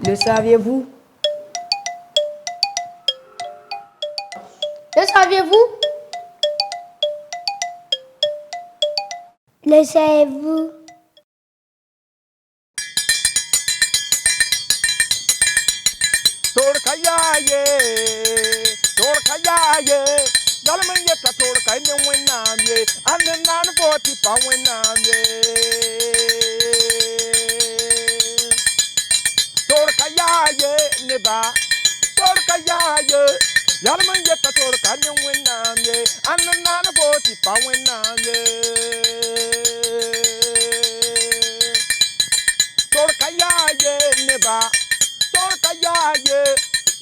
Le saviez-vous? Le saviez-vous? Le savez-vous? Torkayaye, torkayaye, yalaman yeta torkay ne wenamye, ande nan boti pa wenamye. Torkayaye neba, torkayaye, yalaman yeta torkay ne wenamye, ande nan boti pa wenamye. Torkayaye neba. Torkayaye,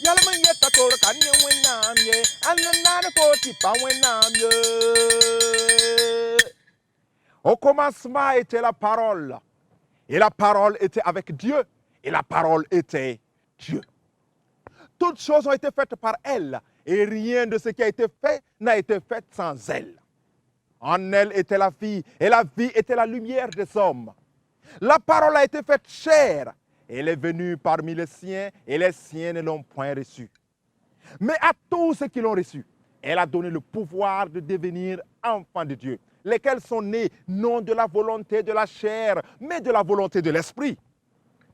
yalaman yeta torka ne wenamye, ananana poti pa wenamye. Au commencement était la parole, et la parole était avec Dieu, et la parole était Dieu. Toutes choses ont été faites par elle, et rien de ce qui a été fait n'a été fait sans elle. En elle était la vie, et la vie était la lumière des hommes. La parole a été faite chair. Elle est venue parmi les siens et les siens ne l'ont point reçue. Mais à tous ceux qui l'ont reçue, elle a donné le pouvoir de devenir enfants de Dieu, lesquels sont nés non de la volonté de la chair, mais de la volonté de l'esprit.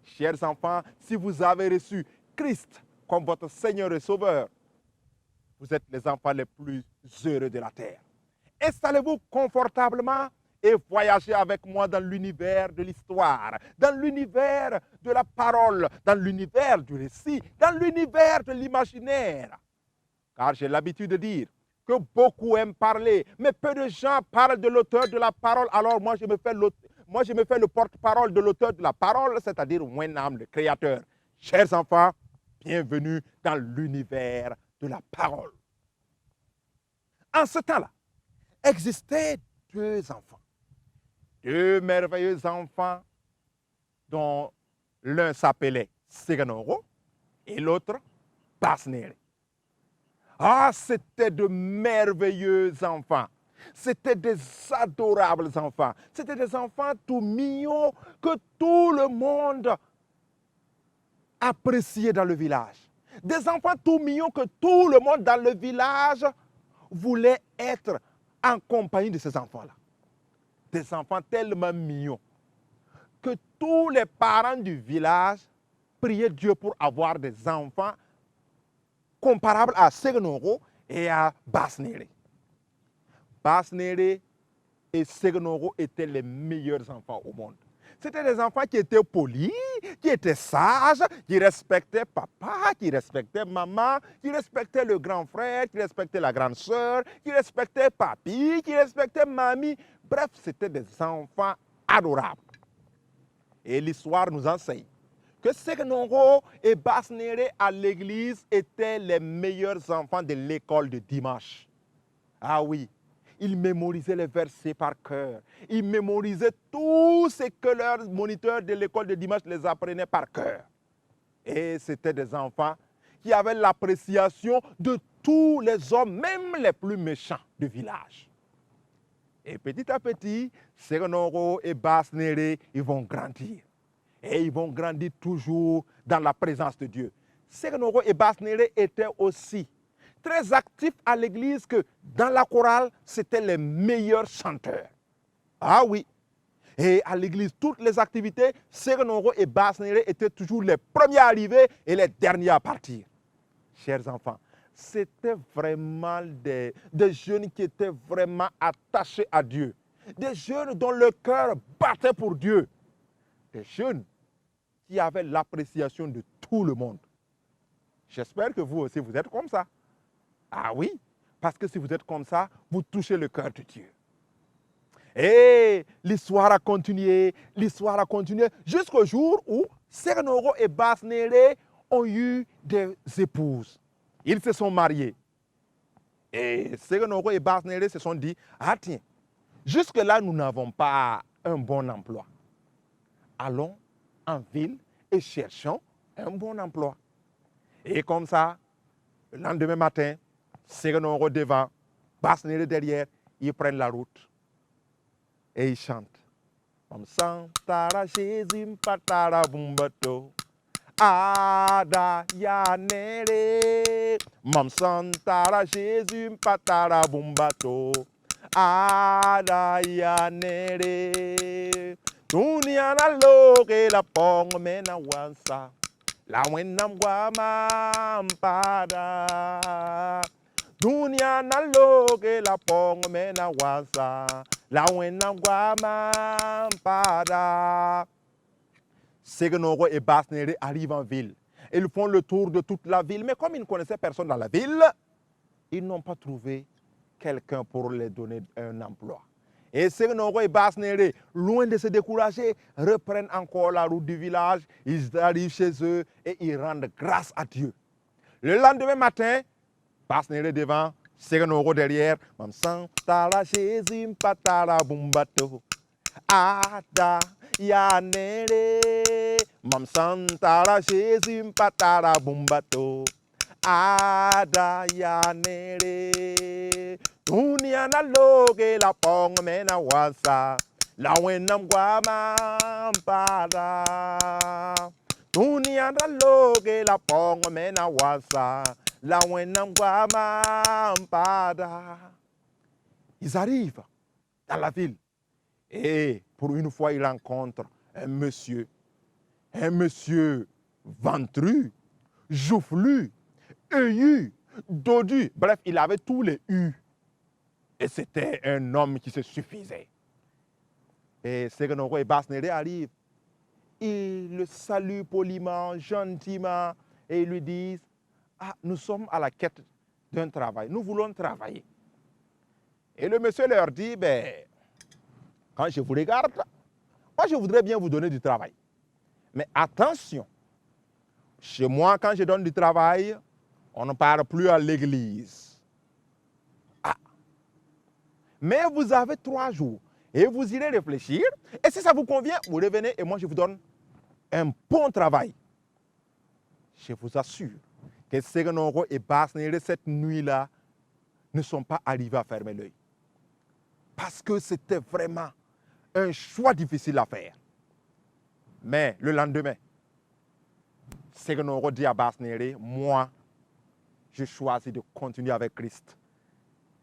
Chers enfants, si vous avez reçu Christ comme votre Seigneur et Sauveur, vous êtes les enfants les plus heureux de la terre. Installez-vous confortablement et voyagez avec moi dans l'univers de l'histoire, dans l'univers de la parole, dans l'univers du récit, dans l'univers de l'imaginaire. Car j'ai l'habitude de dire que beaucoup aiment parler, mais peu de gens parlent de l'auteur de la parole. Alors moi, je me fais le porte-parole de l'auteur de la parole, c'est-à-dire Wenam, le Créateur. Chers enfants, bienvenue dans l'univers de la parole. En ce temps-là, existaient deux enfants. Deux merveilleux enfants dont l'un s'appelait Seganoro et l'autre Basnere. Ah, c'était de merveilleux enfants. C'était des adorables enfants. C'était des enfants tout mignons que tout le monde appréciait dans le village. Des enfants tout mignons que tout le monde dans le village voulait être en compagnie de ces enfants-là. Des enfants tellement mignons que tous les parents du village priaient Dieu pour avoir des enfants comparables à Seganoro et à Basnere. Basnere et Seganoro étaient les meilleurs enfants au monde. C'était des enfants qui étaient polis, qui étaient sages, qui respectaient papa, qui respectaient maman, qui respectaient le grand frère, qui respectaient la grande sœur, qui respectaient papi, qui respectaient mamie. Bref, c'était des enfants adorables. Et l'histoire nous enseigne que Seganoro et Basnere à l'église étaient les meilleurs enfants de l'école de dimanche. Ah oui, ils mémorisaient les versets par cœur. Ils mémorisaient tout ce que leur moniteur de l'école de dimanche les apprenait par cœur. Et c'était des enfants qui avaient l'appréciation de tous les hommes, même les plus méchants du village. Et petit à petit, Seganoro et Basnere, ils vont grandir. Et ils vont grandir toujours dans la présence de Dieu. Seganoro et Basnere étaient aussi très actifs à l'église que dans la chorale, c'étaient les meilleurs chanteurs. Ah oui. Et à l'église, toutes les activités, Seganoro et Basnere étaient toujours les premiers à arriver et les derniers à partir. Chers enfants, c'était vraiment des jeunes qui étaient vraiment attachés à Dieu. Des jeunes dont le cœur battait pour Dieu. Des jeunes qui avaient l'appréciation de tout le monde. J'espère que vous aussi, vous êtes comme ça. Ah oui, parce que si vous êtes comme ça, vous touchez le cœur de Dieu. Et l'histoire a continué jusqu'au jour où Seganoro et Basnere ont eu des épouses. Ils se sont mariés. Et Seganoro et Basnere se sont dit, ah tiens, jusque-là, nous n'avons pas un bon emploi. Allons en ville et cherchons un bon emploi. Et comme ça, le lendemain matin, Seganoro devant, Basnere derrière, ils prennent la route. Et ils chantent. Ada yanere, mam santara Jésus patara bumbato. Ada yanere, dunia na loge la pong mena wansa. La wenam guama mpada. Dunia na loge la pong mena wansa. La wenam guama mpada. Segenoro et Basnere arrivent en ville. Ils font le tour de toute la ville, mais comme ils ne connaissaient personne dans la ville, ils n'ont pas trouvé quelqu'un pour les donner un emploi. Et Segenoro et Basnere, loin de se décourager, reprennent encore la route du village, ils arrivent chez eux et ils rendent grâce à Dieu. Le lendemain matin, Basnere devant, Segenoro derrière, Mam Santala Jésus Patara Bumbato. Ada yanere, mam santara Jésus patara bumbato. Ada yanere, dunia na loge la pong mena wansa. La wenam guama pada. Dunia na loge la pong mena wansa. La wenam guama pada. Ils arrivent dans la ville. Et pour une fois, il rencontre un monsieur ventru, joufflu, œillu, dodu. Bref, il avait tous les U. Et c'était un homme qui se suffisait. Et Segenoro et Basnere arrivent. Ils le saluent poliment, gentiment, et ils lui disent, ah, nous sommes à la quête d'un travail. Nous voulons travailler. Et le monsieur leur dit, ben, quand je vous regarde, moi je voudrais bien vous donner du travail. Mais attention, chez moi quand je donne du travail, on ne part plus à l'église. Ah. Mais vous avez 3 jours et vous irez réfléchir. Et si ça vous convient, vous revenez et moi je vous donne un bon travail. Je vous assure que Segenoro et Basnere cette nuit-là ne sont pas arrivés à fermer l'œil. Parce que c'était vraiment un choix difficile à faire. Mais le lendemain, Segenoro dit à Basnere, moi, je choisis de continuer avec Christ.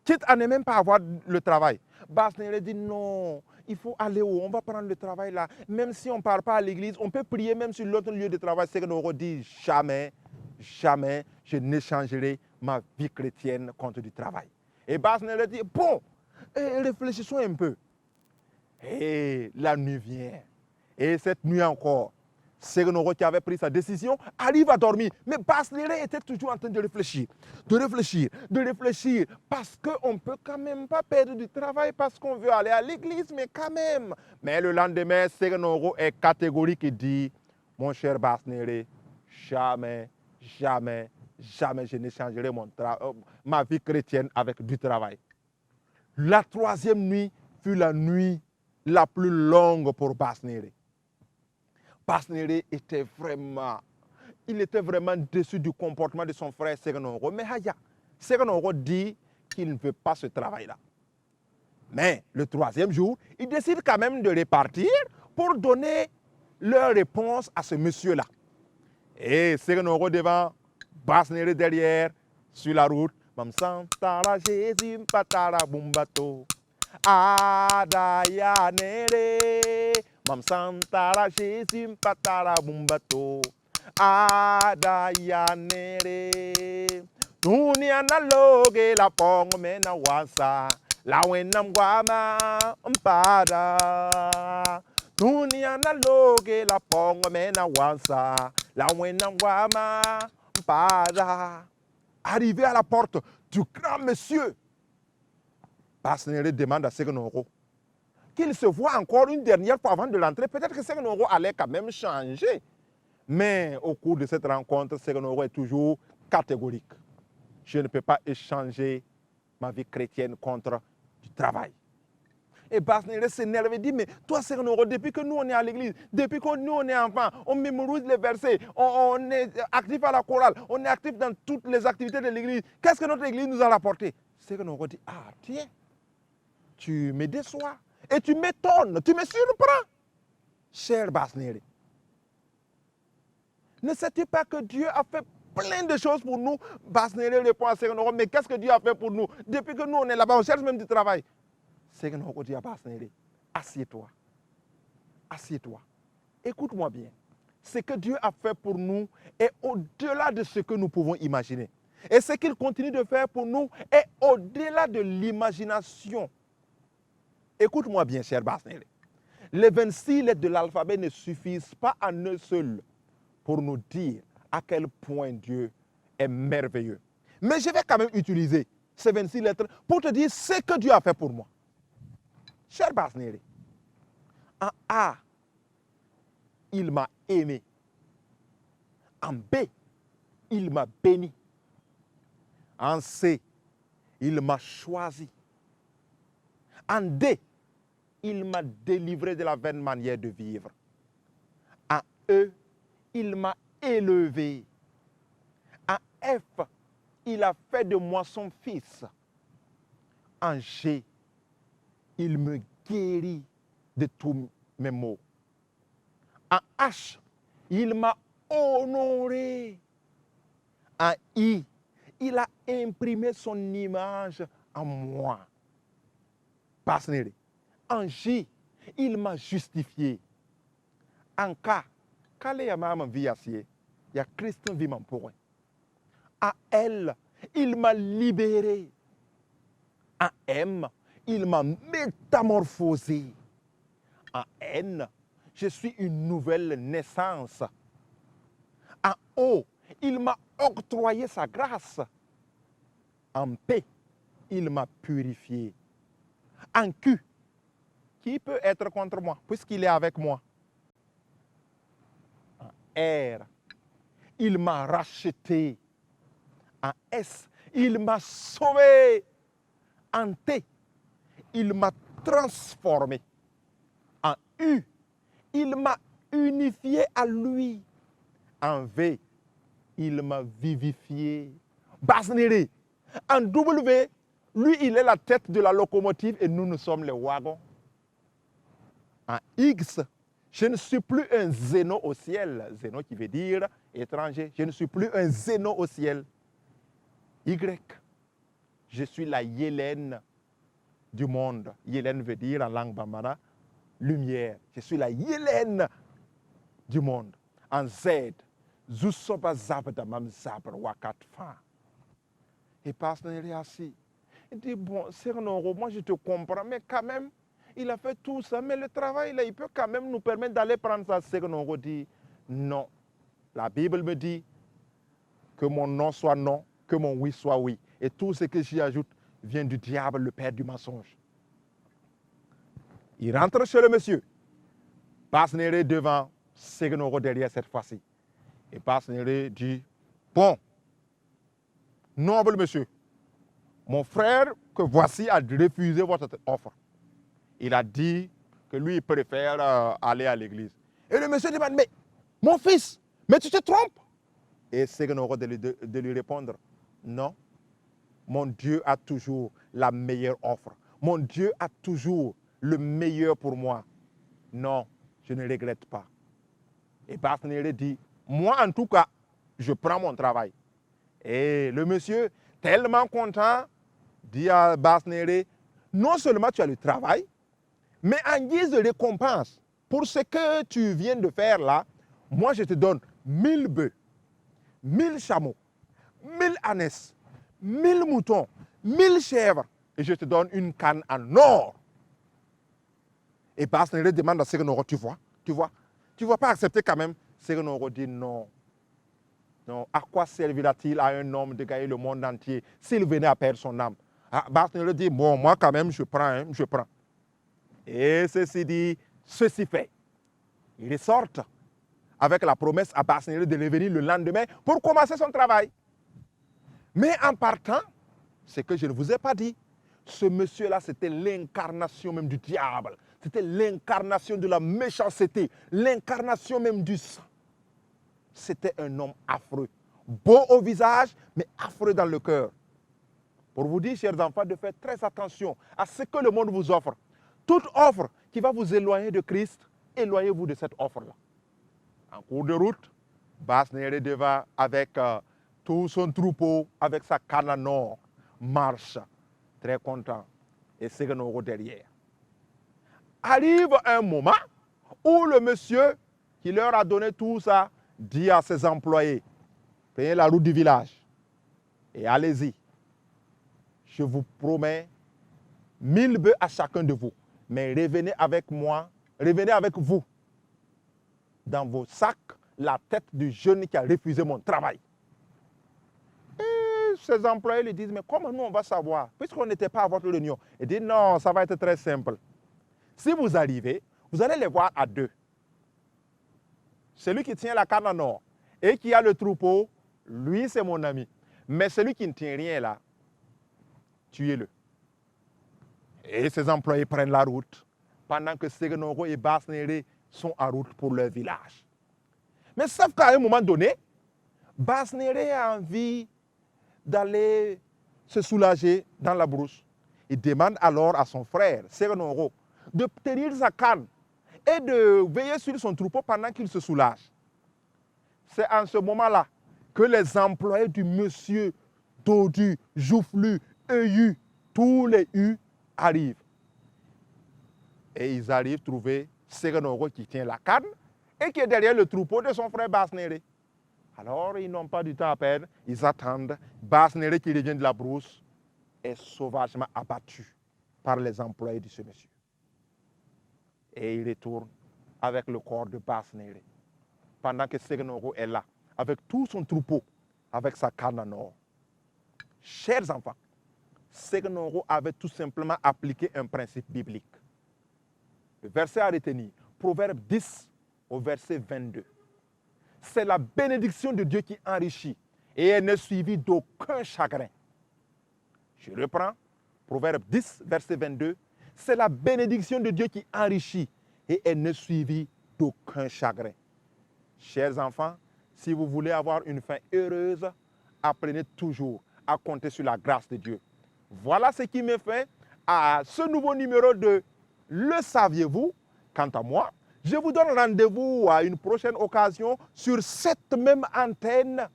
Quitte à ne même pas avoir le travail. Basnere dit non, il faut aller où? On va prendre le travail là. Même si on ne part pas à l'église, on peut prier même sur l'autre lieu de travail. Segenoro dit jamais, jamais je n'échangerai ma vie chrétienne contre du travail. Et Basnere dit, bon, réfléchissons un peu. Et la nuit vient. Et cette nuit encore, Segenoro qui avait pris sa décision arrive à dormir. Mais Basnere était toujours en train de réfléchir, parce qu'on ne peut quand même pas perdre du travail parce qu'on veut aller à l'église, mais quand même. Mais le lendemain, Segenoro est catégorique et dit, mon cher Basnere, jamais, jamais, jamais je n'échangerai ma vie chrétienne avec du travail. La 3e nuit fut la nuit la plus longue pour Basnere. Basnere était vraiment déçu du comportement de son frère Segenoro. Mais Segenoro dit qu'il ne veut pas ce travail-là. Mais le 3e jour, il décide quand même de repartir pour donner leur réponse à ce monsieur-là. Et Segenoro devant, Basnere derrière, sur la route. Mam santara Jésus patara bumbato. Ada yanere, mam santara Jésus patara bumbato. Ada yanere, dunia na loge la pong mena wansa. La wenam guama mpada. Dunia na loge la pong mena wansa. La wenam guama mpada. Arrivé à la porte du grand monsieur, Basnere demande à Segenoro qu'il se voit encore une dernière fois avant de l'entrer. Peut-être que Segenoro allait quand même changer. Mais au cours de cette rencontre, Segenoro est toujours catégorique. Je ne peux pas échanger ma vie chrétienne contre du travail. Et Basnere s'énerve et dit, mais toi Segenoro, depuis que nous on est à l'église, depuis que nous on est enfant, on mémorise les versets, on est actif à la chorale, on est actif dans toutes les activités de l'église. Qu'est-ce que notre église nous a rapporté? Segenoro dit, ah tiens, tu me déçois et tu m'étonnes, tu me surprends, cher Basnere. Ne sais-tu pas que Dieu a fait plein de choses pour nous? Basnere répond à Segenoro, mais qu'est-ce que Dieu a fait pour nous? Depuis que nous, on est là-bas, on cherche même du travail. Segenoro dit à Basnere, assieds-toi. Assieds-toi. Écoute-moi bien. Ce que Dieu a fait pour nous est au-delà de ce que nous pouvons imaginer. Et ce qu'il continue de faire pour nous est au-delà de l'imagination. Écoute-moi bien, cher Basnere. Les 26 lettres de l'alphabet ne suffisent pas à eux seuls pour nous dire à quel point Dieu est merveilleux. Mais je vais quand même utiliser ces 26 lettres pour te dire ce que Dieu a fait pour moi. Cher Basnere, en A, il m'a aimé. En B, il m'a béni. En C, il m'a choisi. En D, il m'a délivré de la vaine manière de vivre. En E, il m'a élevé. En F, il a fait de moi son fils. En G, il me guérit de tous mes maux. En H, il m'a honoré. En I, il a imprimé son image en moi. Basnere. En J, il m'a justifié. En K, kale ya mama vi asie, ya Christ vi m'empoint. En L, il m'a libéré. En M, il m'a métamorphosé. En N, je suis une nouvelle naissance. En O, il m'a octroyé sa grâce. En P, il m'a purifié. En Q, qui peut être contre moi puisqu'il est avec moi? En R, il m'a racheté. En S, il m'a sauvé. En T, il m'a transformé. En U, il m'a unifié à lui. En V, il m'a vivifié. Basnere. En W, lui, il est la tête de la locomotive et nous sommes les wagons. En X, je ne suis plus un zéno au ciel. Zéno qui veut dire étranger. Je ne suis plus un zéno au ciel. Y, je suis la Yélène du monde. Yélène veut dire en langue bambara, lumière. Je suis la Yélène du monde. En Z, Zusoba Zabda Mam Zabra Wakat Fa. Et Basnere est assis. Il dit, bon, Segenoro, moi je te comprends, mais quand même, il a fait tout ça, mais le travail, là, il peut quand même nous permettre d'aller prendre ça. Segenoro dit, non. La Bible me dit que mon non soit non, que mon oui soit oui. Et tout ce que j'y ajoute vient du diable, le père du mensonge. Il rentre chez le monsieur. Basnere devant, Segenoro derrière cette fois-ci. Et Basnere dit, bon, noble monsieur, mon frère que voici a refusé votre offre. Il a dit que lui, il préfère aller à l'église. Et le monsieur demande, mais mon fils, mais tu te trompes? Et Segenoro de lui répondre, non, mon Dieu a toujours la meilleure offre. Mon Dieu a toujours le meilleur pour moi. Non, je ne regrette pas. Et Basnere dit, moi en tout cas, je prends mon travail. Et le monsieur, tellement content, dit à Basnere, non seulement tu as le travail, mais en guise de récompense, pour ce que tu viens de faire là, moi je te donne 1000 bœufs, 1000 chameaux, 1000 ânesses, 1000 moutons, 1000 chèvres, et je te donne une canne en or. Et Basnere demande à Segenoro, tu vois pas accepter quand même? Segenoro dit non. Non, à quoi servira-t-il à un homme de gagner le monde entier s'il venait à perdre son âme? Basnere dit, bon, moi quand même, je prends. Et ceci dit, ceci fait. Ils sortent avec la promesse à Basnere de revenir le lendemain pour commencer son travail. Mais en partant, ce que je ne vous ai pas dit, ce monsieur-là, c'était l'incarnation même du diable. C'était l'incarnation de la méchanceté, l'incarnation même du sang. C'était un homme affreux, beau au visage, mais affreux dans le cœur. Pour vous dire, chers enfants, de faire très attention à ce que le monde vous offre. Toute offre qui va vous éloigner de Christ, éloignez-vous de cette offre-là. En cours de route, Basnere Deva, avec tout son troupeau, avec sa canne à nord, marche, très content, et Seganoro derrière. Arrive un moment où le monsieur qui leur a donné tout ça dit à ses employés, payez la route du village et allez-y. Je vous promets 1000 bœufs à chacun de vous. Mais revenez avec moi, revenez avec vous dans vos sacs la tête du jeune qui a refusé mon travail. Et ses employés lui disent, mais comment nous on va savoir, puisqu'on n'était pas à votre réunion? Il dit, non, ça va être très simple. Si vous arrivez, vous allez les voir à deux. Celui qui tient la canne en or et qui a le troupeau, lui c'est mon ami. Mais celui qui ne tient rien là, tuez-le. Et ses employés prennent la route pendant que Seganoro et Basnere sont en route pour leur village. Mais sauf qu'à un moment donné, Basnere a envie d'aller se soulager dans la brousse. Il demande alors à son frère, Seganoro, de tenir sa canne et de veiller sur son troupeau pendant qu'il se soulage. C'est en ce moment-là que les employés du monsieur Dodu, Joufflu, Euyu, tous les U arrivent. Et ils arrivent à trouver Seganoro qui tient la canne et qui est derrière le troupeau de son frère Basnere. Alors, ils n'ont pas du temps à perdre, ils attendent. Basnere qui revient de la brousse est sauvagement abattu par les employés de ce monsieur. Et il retourne avec le corps de Basnere. Pendant que Seganoro est là, avec tout son troupeau, avec sa canne en or. Chers enfants, Seganoro avait tout simplement appliqué un principe biblique. Le verset à retenir, Proverbe 10 au verset 22. C'est la bénédiction de Dieu qui enrichit et elle n'est suivie d'aucun chagrin. Je reprends, Proverbe 10, verset 22. C'est la bénédiction de Dieu qui enrichit et elle n'est suivie d'aucun chagrin. Chers enfants, si vous voulez avoir une fin heureuse, apprenez toujours à compter sur la grâce de Dieu. Voilà ce qui me fait à ce nouveau numéro de Le saviez-vous? Quant à moi, je vous donne rendez-vous à une prochaine occasion sur cette même antenne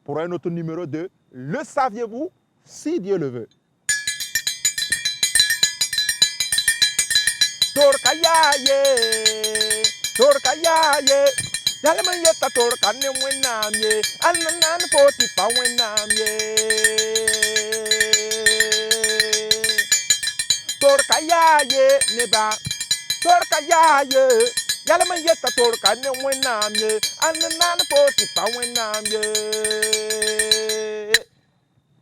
pour un autre numéro de Le saviez-vous? Si Dieu le veut. Torkayaye, torkayaye, yaleman yeta torkane wenamye, ananan poti pa wenamye. Torkayaye neba, torkayaye, yaleman yeta torkane wenamye, ananan poti pa wenamye.